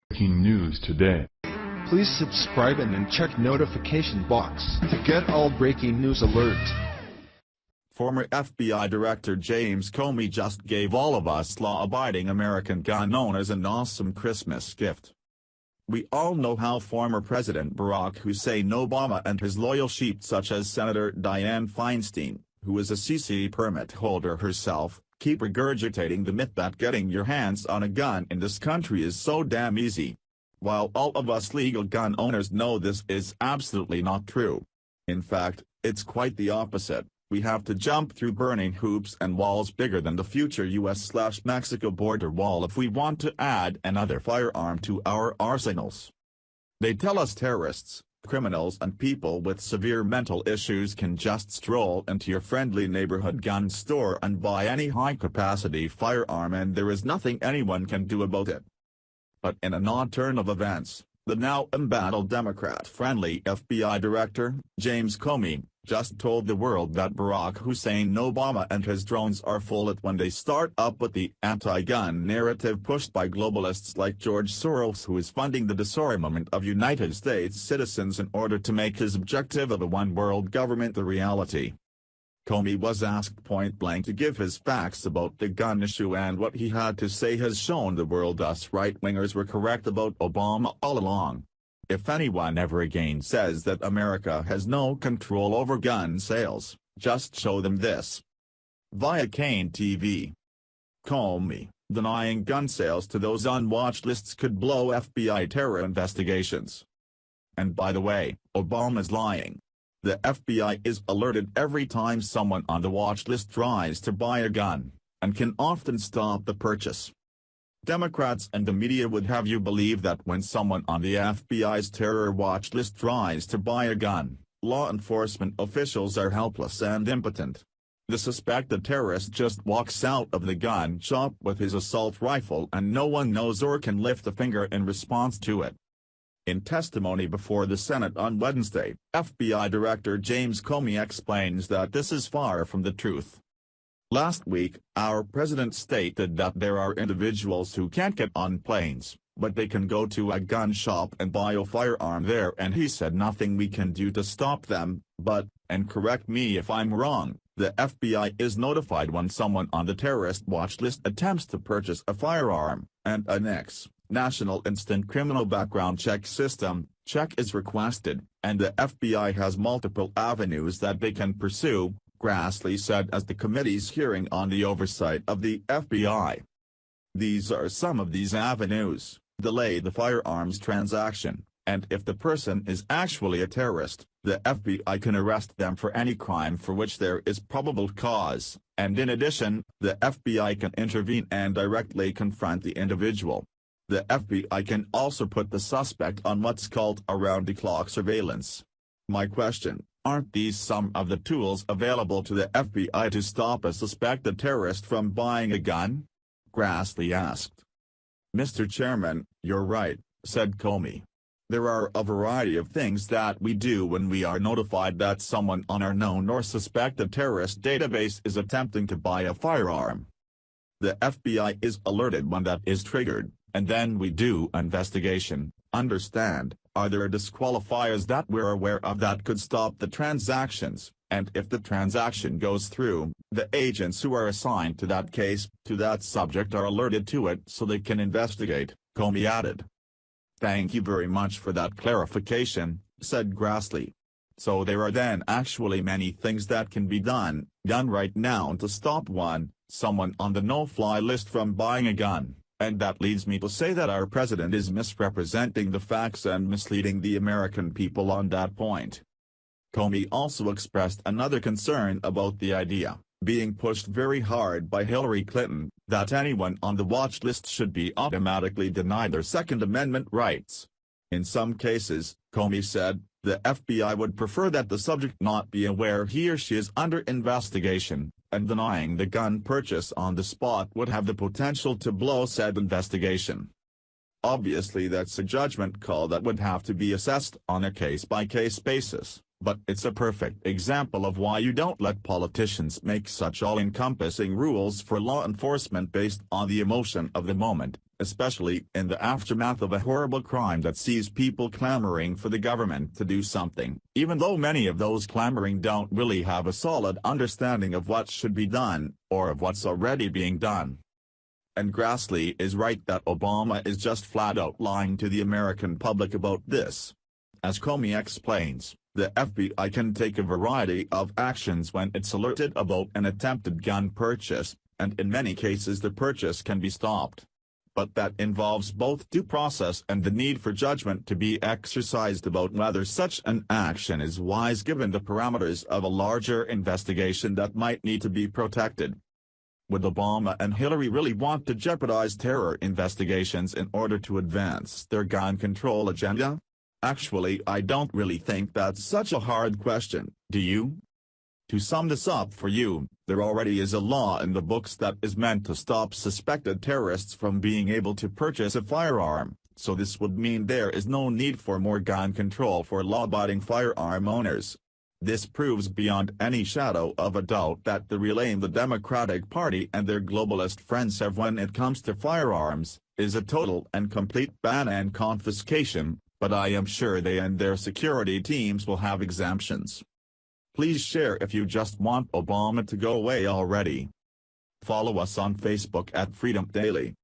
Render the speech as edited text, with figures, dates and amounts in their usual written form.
Breaking news today. Please subscribe and then check notification box to get all breaking news alerts. Former FBI Director James Comey just gave all of us law-abiding American gun owners an awesome Christmas gift. We all know how former President Barack Hussein Obama and his loyal sheep such as Senator Diane Feinstein, who is a CC permit holder herself, keep regurgitating the myth that getting your hands on a gun in this country is so damn easy. While all of us legal gun owners know this is absolutely not true. In fact, it's quite the opposite. We have to jump through burning hoops and walls bigger than the future US/Mexico border wall if we want to add another firearm to our arsenals. They tell us terrorists, criminals and people with severe mental issues can just stroll into your friendly neighborhood gun store and buy any high-capacity firearm and there is nothing anyone can do about it. But in an odd turn of events, the now embattled Democrat-friendly FBI Director, James Comey, just told the world that Barack Hussein Obama and his drones are full when they start up with the anti-gun narrative pushed by globalists like George Soros, who is funding the disarmament of United States citizens in order to make his objective of a one-world government a reality. Comey was asked point-blank to give his facts about the gun issue, and what he had to say has shown the world us right-wingers were correct about Obama all along. If anyone ever again says that America has no control over gun sales, just show them this. Via Kane TV. Comey, denying gun sales to those on watch lists could blow FBI terror investigations. And by the way, Obama's lying. The FBI is alerted every time someone on the watch list tries to buy a gun, and can often stop the purchase. Democrats and the media would have you believe that when someone on the FBI's terror watch list tries to buy a gun, law enforcement officials are helpless and impotent. The suspected terrorist just walks out of the gun shop with his assault rifle and no one knows or can lift a finger in response to it. In testimony before the Senate on Wednesday, FBI Director James Comey explains that this is far from the truth. Last week, our president stated that there are individuals who can't get on planes, but they can go to a gun shop and buy a firearm there, and he said nothing we can do to stop them, but, and correct me if I'm wrong, the FBI is notified when someone on the terrorist watch list attempts to purchase a firearm, and a National Instant Criminal Background Check System check is requested, and the FBI has multiple avenues that they can pursue, Grassley said as the committee's hearing on the oversight of the FBI. These are some of these avenues: delay the firearms transaction, and if the person is actually a terrorist, the FBI can arrest them for any crime for which there is probable cause, and in addition, the FBI can intervene and directly confront the individual. The FBI can also put the suspect on what's called around-the-clock surveillance. My question: aren't these some of the tools available to the FBI to stop a suspected terrorist from buying a gun? Grassley asked. Mr. Chairman, you're right, said Comey. There are a variety of things that we do when we are notified that someone on our known or suspected terrorist database is attempting to buy a firearm. The FBI is alerted when that is triggered, and then we do investigation. Understand, are there disqualifiers that we're aware of that could stop the transactions, and if the transaction goes through, the agents who are assigned to that case, to that subject are alerted to it so they can investigate, Comey added. Thank you very much for that clarification, said Grassley. So there are then actually many things that can be done right now to stop someone on the no-fly list from buying a gun. And that leads me to say that our president is misrepresenting the facts and misleading the American people on that point. Comey also expressed another concern about the idea, being pushed very hard by Hillary Clinton, that anyone on the watch list should be automatically denied their Second Amendment rights. In some cases, Comey said, the FBI would prefer that the subject not be aware he or she is under investigation, and denying the gun purchase on the spot would have the potential to blow said investigation. Obviously that's a judgment call that would have to be assessed on a case-by-case basis, But it's a perfect example of why you don't let politicians make such all-encompassing rules for law enforcement based on the emotion of the moment, especially in the aftermath of a horrible crime that sees people clamoring for the government to do something, even though many of those clamoring don't really have a solid understanding of what should be done, or of what's already being done. And Grassley is right that Obama is just flat-out lying to the American public about this. As Comey explains, the FBI can take a variety of actions when it's alerted about an attempted gun purchase, and in many cases the purchase can be stopped. But that involves both due process and the need for judgment to be exercised about whether such an action is wise given the parameters of a larger investigation that might need to be protected. Would Obama and Hillary really want to jeopardize terror investigations in order to advance their gun control agenda? Actually, I don't really think that's such a hard question, do you? To sum this up for you, there already is a law in the books that is meant to stop suspected terrorists from being able to purchase a firearm, so this would mean there is no need for more gun control for law-abiding firearm owners. This proves beyond any shadow of a doubt that the relay the Democratic Party and their globalist friends have when it comes to firearms is a total and complete ban and confiscation, but I am sure they and their security teams will have exemptions. Please share if you just want Obama to go away already. Follow us on Facebook at Freedom Daily.